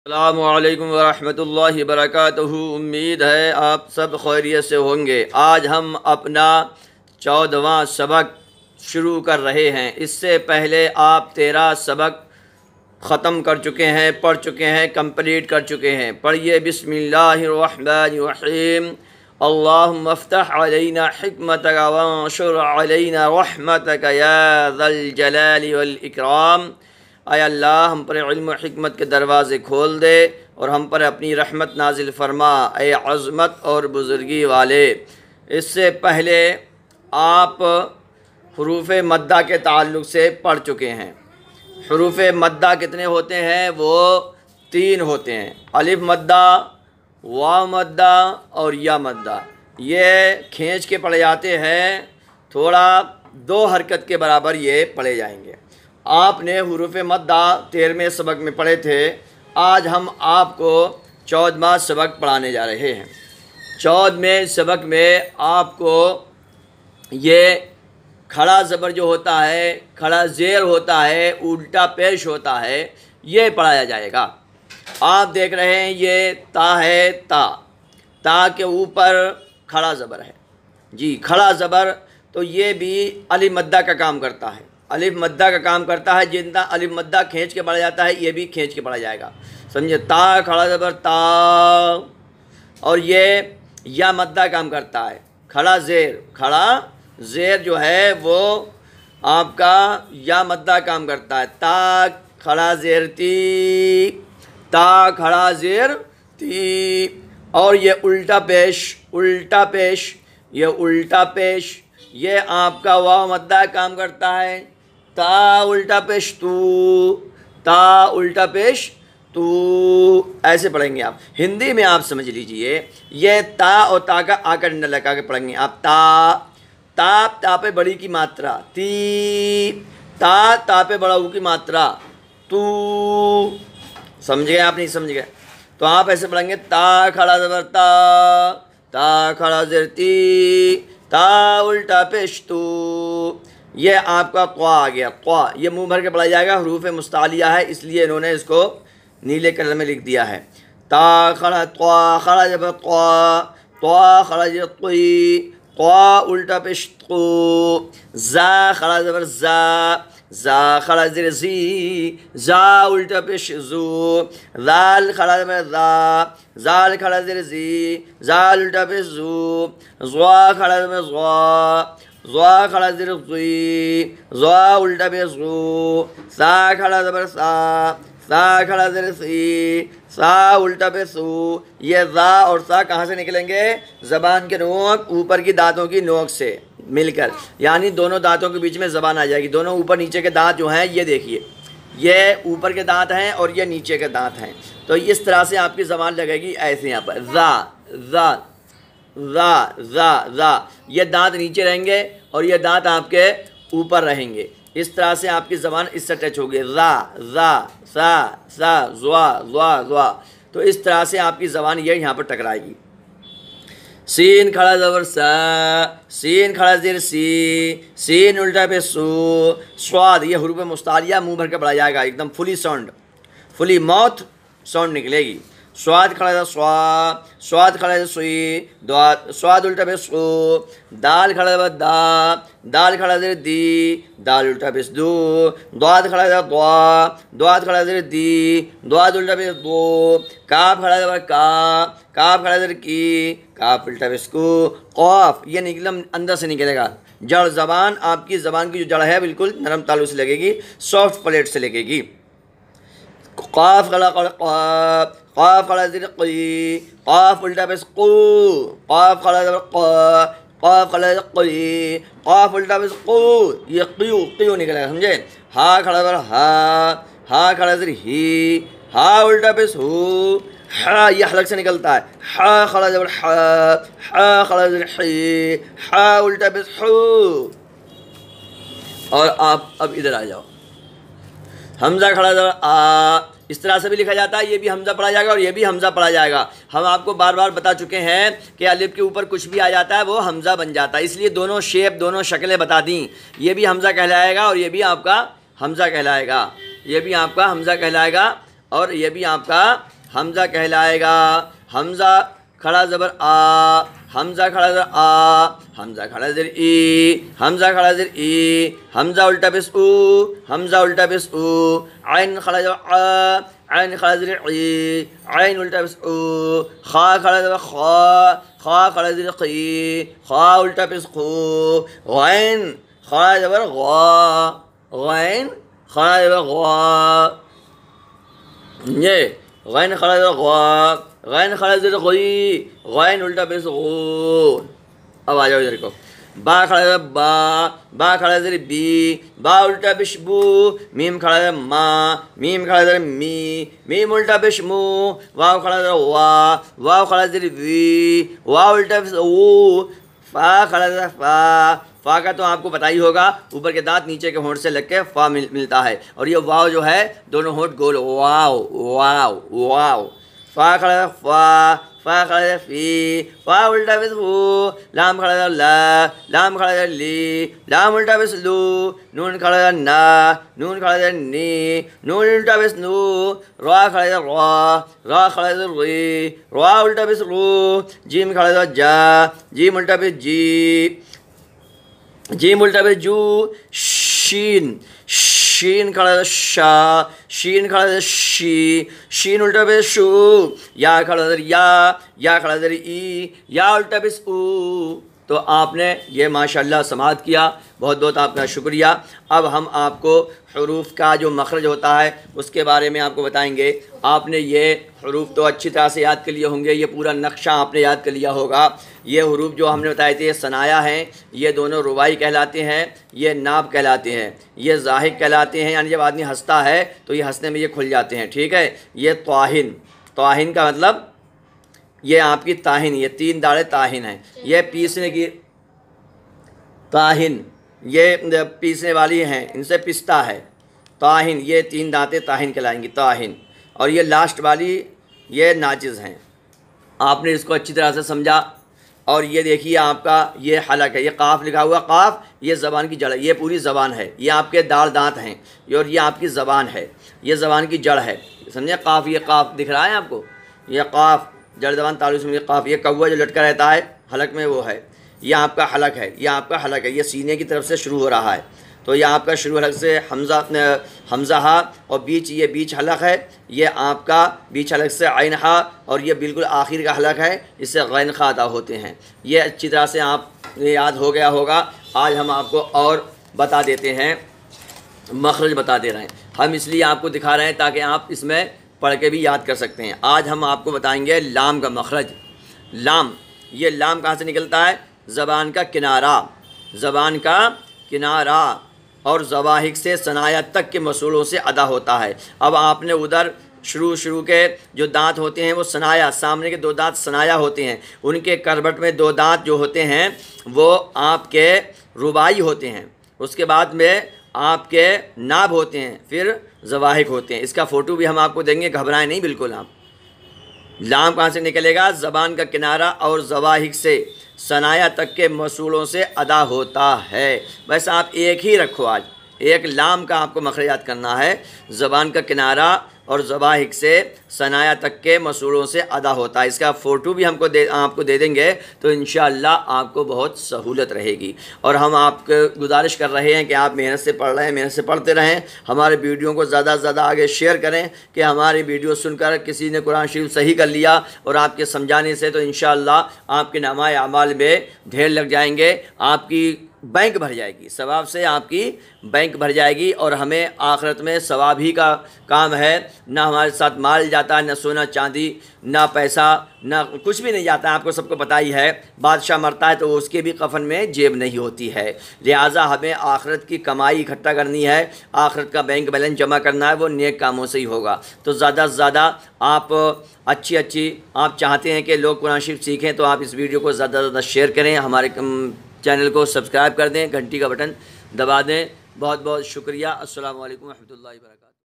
अस्सलामुअलैकुम वरहमतुल्लाहि वबरकातुहू। उम्मीद है आप सब खैरियत से होंगे। आज हम अपना 14वां सबक शुरू कर रहे हैं। इससे पहले आप 13 सबक ख़त्म कर चुके हैं, पढ़ चुके हैं, कंप्लीट कर चुके हैं। पढ़िए बिस्मिल्लाहिर्रहमानिर्रहीम। अल्लाहुम्मा अफ्तह अलैना हिकमतक वंशुर अलैना रहमतक या ज़ल जलाली वल इकराम। आय अल्लाह, हम पर इल्म और हिकमत के दरवाज़े खोल दे और हम पर अपनी रहमत नाजिल फरमा, ए अज़मत और बुज़ुर्गी वाले। इससे पहले आप हुरूफ़ मद्दा के ताल्लुक़ से पढ़ चुके हैं। हुरूफ़ मद्दा कितने होते हैं? वो 3 होते हैं। अलिफ मद्दा, वाव मद्दा और या मद्दा। ये खींच के पढ़े जाते हैं, थोड़ा 2 हरकत के बराबर ये पढ़े जाएंगे। आपने हुरूफ़ मद्दा 13वें सबक में पढ़े थे। आज हम आपको 14वां सबक पढ़ाने जा रहे हैं। 14वें सबक में आपको ये खड़ा ज़बर जो होता है, खड़ा ज़ेर होता है, उल्टा पेश होता है, ये पढ़ाया जाएगा। आप देख रहे हैं ये ता है, ता के ऊपर खड़ा ज़बर है जी। खड़ा ज़बर तो ये भी अलिफ मद्दा का काम करता है। अलिफ मद्दा का काम करता है। जितना अलिफ मद्दा खींच के पढ़ा जाता है, ये भी खींच के पढ़ा जाएगा। समझे? ता खड़ा ज़बर ता। और ये या मद्दा काम करता है। खड़ा ज़ेर जो है वो आपका या मद्दा काम करता है। ता खड़ा ज़ेर ती, ता खड़ा ज़ेर ती। और ये उल्टा पेश, ये उल्टा पेश, ये आपका वाव मद्दा काम करता है। ता उल्टा पेश तू, ता उल्टा पेश तू, ऐसे पढ़ेंगे आप। हिंदी में आप समझ लीजिए, ये ता और ता का आकर न लगा के पढ़ेंगे आप। ता पे बड़ी की मात्रा, ती, ता पे बड़ा ऊ की मात्रा, तू। समझ गए आप? नहीं समझ गए तो आप ऐसे पढ़ेंगे। ता खड़ा ज़बर ता खड़ा ज़ेर ती, ता उल्टा पेश तू। ये आपका क़्वा आ गया। क़्वा ये मुंह भर के पढ़ा जाएगा। हुरूफ़ मुस्तालिया है, इसलिए इन्होंने इसको नीले कलर में लिख दिया है। ता खड़ा क़्वा खड़ा ज़बर क़्वा खड़ा ज़ेर क़ुई, क़्वा उल्टा पेश क़ू। ज़ा खड़ा ज़बर ज़ा खड़ा ज़ेर ज़ी, ज़ा उल्टा पेश ज़ू। ज़ाल खड़ा ज़बर ज़ाल खड़ा ज़ेर ज़ी, ज़ाल उल्टा पेश ज़ू। ज़्वा खड़ा ज़बर ज़्वा खड़ा ज़ेर ज़ुई, ज़्वा उल्टा पेश ज़ू। सा खड़ा ज़बर सा खड़ा ज़ेर सी, सा उल्टा पे सू। ये ज़ा और सा कहाँ से निकलेंगे? ज़बान के नोक, ऊपर की दांतों की नोक से मिलकर, यानी दोनों दांतों के बीच में ज़बान आ जाएगी। दोनों ऊपर नीचे के दांत जो हैं, ये देखिए, ये ऊपर के दांत हैं और ये नीचे के दांत हैं। तो इस तरह से आपकी ज़बान लगेगी ऐसे यहाँ पर। ज़ा ये दांत नीचे रहेंगे और ये दांत आपके ऊपर रहेंगे। इस तरह से आपकी ज़बान इससे टच होगी। ज़ा सा ज़्वा। तो इस तरह से आपकी ज़बान ये यहाँ पर टकराएगी। सीन खड़ा ज़बर सा, सीन खड़ा ज़ेर सी, सीन उल्टा पे सू। स्वाद ये हुरूफ़ मुस्तालिया मुंह भर के पढ़ा जाएगा, एकदम फुली माउथ साउंड निकलेगी। स्वाद खड़ा ज़बर स्वाद खड़ा ज़बर सुई, स्वाद उल्टा पे सू। दाल खड़ा ज़बर दाल खड़ा ज़ेर दी, दाल उल्टा पे दू। द्वाद खड़ा ज़बर द्वाद खड़ा ज़ेर दी, द्वाद उल्टा पे दो। काफ खड़ा ज़बर काफ खड़ा ज़ेर की, काफ उल्टा पे कू। क़ाफ ये निकलम अंदर से निकलेगा। जड़ ज़बान, आपकी ज़बान की जो जड़ है बिल्कुल नरम तालू से लगेगी, सॉफ्ट प्लेट से लगेगी। क़ाफ खड़ा ज़ेर क़ी, क़ाफ उल्टा पे क़ू। क़ाफ खड़ा ज़बर क़ाफ खड़ा ज़ेर क़ी, क़ाफ उल्टा पे क़ू। ये क़ियू निकलेगा, समझे? हा खड़ा ज़बर हा खड़ा ज़ेर ही, हा उल्टा पे हू। हा ये हलक से निकलता है। हा खड़ा ज़बर हा खड़ा ज़ेर ही, हा उल्टा पे हू। और आप अब इधर आ जाओ। हमज़ा खड़ा ज़बर आ, इस तरह से भी लिखा जाता है। ये भी हमज़ा पढ़ा जाएगा और ये भी हमज़ा पढ़ा जाएगा। हम आपको बार बार बता चुके हैं कि अलिफ के ऊपर कुछ भी आ जाता है वो हमज़ा बन जाता है, इसलिए दोनों शेप, दोनों शक्लें बता दी। ये भी हमज़ा कहलाएगा और ये भी आपका हमज़ा कहलाएगा, ये भी आपका हमज़ा कहलाएगा और ये भी आपका हमज़ा कहलाएगा। हमज़ा खड़ा ज़बर आ, हमज़ा खड़ा ज़बर आ, हमज़ा खड़ा ज़र ई, हमज़ा खड़ा ज़र ई, हमज़ा उल्टा पेश ऊ, हमज़ा उल्टा पेश ऊ, आइन खड़ा ज़बर आ, आइन खड़ा ज़र ई, आइन उल्टा पेश ऊ, खा खड़ा ज़बर खा, खा खड़ा ज़र क़ी, खा उल्टा पेश खू, गैन खड़ा ज़बर ग़ा, गैन खड़ा ज़बर ग़ा, ये गैन खड़ा ज़बर ग़ा, गैन खड़ा ज़र ग़ी, गैन उल्टा पेश गू। अब आ जाओ इधर को। बा खड़ा ज़र बा, बा खड़ा ज़र बी, बा उल्टा पेश बू, मीम खड़ा ज़र मा, मीम खड़ा ज़र मी, मीम उल्टा पेश मू, वाव खड़ा ज़र वा, वाव खड़ा ज़र वी, वाव उल्टा पेश ऊ, फा खड़ा ज़र फा, फ़ा का तो आपको पता ही होगा, ऊपर के दांत नीचे के होंठ से लग के फ़ा मिलता है। और ये वाव जो है दोनों होंठ गोल, वाव वाव वाव। फ़ा खड़ा फ़ा, फ़ा खड़ा फ़ी, फ़ा उल्टा पेश फू, लाम खड़ा ला, लाम खड़ा ली, लाम उल्टा पेश लू, नून खड़ा ना, नून खड़ा नी, नून उल्टा पेश नू, रा खड़ा रा, रा खड़ा री, रा उल्टा पेश रू, जीम खड़ा जा, जीम उल्टा पेश जी, जीम उल्टा पेश जू, शीन, शीन खड़ा शा, शीन खड़ा शी, शीन उल्टा पेश शू, या खड़ा या खड़ा ई, या उल्टा पेश ऊ। तो आपने ये माशाल्लाह समाअत किया, बहुत बहुत आपका शुक्रिया। अब हम आपको हरूफ का जो मखरज होता है उसके बारे में आपको बताएंगे। आपने ये हरूफ तो अच्छी तरह से याद कर लिए होंगे, ये पूरा नक्शा आपने याद कर लिया होगा। ये हरूफ जो हमने बताए थे सनाया हैं, ये दोनों रुबाई कहलाते हैं, ये नाब कहलाते हैं, ये ज़ाहिक कहलाते हैं, यानी जब आदमी हंसता है तो ये हंसने में ये खुल जाते हैं, ठीक है। ये ताहिन, ताहिन का मतलब ये आपकी ताहिन, ये 3 दाड़े ताहिन हैं। ये पीसने की ताहिन, ये पीसने वाली हैं, इनसे पिसता है ताहिन, ये 3 दांतें ताहिन कहलाएंगी, ताहिन। और ये लास्ट वाली ये नाजिज़ हैं। आपने इसको अच्छी तरह से समझा। और ये देखिए आपका ये हलक है, ये काफ लिखा हुआ, काफ ये ज़बान की जड़ है, ये पूरी ज़बान है, ये आपके दाल दांत हैं, और ये आपकी ज़बान है, ये ज़बान की जड़ है, समझे। काफ, ये काफ दिख रहा है आपको, ये काफ जड़ ज़बान तालुस में काफ, ये कौवा जो लटका रहता है हलक में वो है, ये आपका हलक है, ये आपका हलक है, ये सीने की तरफ से शुरू हो रहा है। तो ये आपका शुरू हलक से हमज़ा हा, और बीच ये बीच हलक है, ये आपका बीच हलक से आइन हा, और ये बिल्कुल आखिर का हलक है, इससे गैन खा अदा होते हैं। ये अच्छी तरह से आप याद हो गया होगा। आज हम आपको और बता देते हैं, मखरज बता दे रहे हैं हम, इसलिए आपको दिखा रहे हैं ताकि आप इसमें पढ़ के भी याद कर सकते हैं। आज हम आपको बताएंगे लाम का मखरज। लाम, ये लाम कहाँ से निकलता है? ज़बान का किनारा, ज़बान का किनारा, और ज़वाहिक से सनाया तक के मसूलों से अदा होता है। अब आपने उधर शुरू के जो दांत होते हैं वो सनाया, सामने के 2 दांत सनाया होते हैं, उनके करबट में 2 दांत जो होते हैं वो आपके रुबाई होते हैं, उसके बाद में आपके नाब होते हैं, फिर ज़वाहिक होते हैं। इसका फ़ोटो भी हम आपको देंगे, घबराएं नहीं बिल्कुल आप। लाम कहाँ से निकलेगा? ज़बान का किनारा और ज़वाहिक से सनाया तक के मसूलों से अदा होता है। बस आप एक ही रखो, आज एक लाम का आपको मखरज याद करना है। ज़बान का किनारा और ज़वाहिक से सनाया तक के मसूलों से अदा होता है। इसका फ़ोटो भी आपको दे देंगे, तो इंशाअल्लाह आपको बहुत सहूलत रहेगी। और हम आपको गुजारिश कर रहे हैं कि आप मेहनत से पढ़ रहे हैं, मेहनत से पढ़ते रहें। हमारे वीडियो को ज़्यादा से ज़्यादा आगे शेयर करें कि हमारी वीडियो सुनकर किसी ने कुरान शरीफ सही कर लिया और आपके समझाने से, तो इंशाअल्लाह आपके नामाए अमाल में ढेर लग जाएंगे, आपकी बैंक भर जाएगी, सवाब से आपकी बैंक भर जाएगी। और हमें आखिरत में सवाब ही का काम है, ना हमारे साथ माल जाता है, ना सोना चांदी, ना पैसा, ना कुछ भी नहीं जाता है। आपको सबको पता ही है, बादशाह मरता है तो उसके भी कफन में जेब नहीं होती है। लिहाजा हमें आखिरत की कमाई इकट्ठा करनी है, आखिरत का बैंक बैलेंस जमा करना है, वो नेक कामों से ही होगा। तो ज़्यादा से ज़्यादा आप अच्छी आप चाहते हैं कि लोग कुरान शरीफ सीखें, तो आप इस वीडियो को ज़्यादा से ज़्यादा शेयर करें, हमारे चैनल को सब्सक्राइब कर दें, घंटी का बटन दबा दें। बहुत बहुत शुक्रिया। अस्सलामु अलैकुम रहमतुल्लाहि व बरकातहू।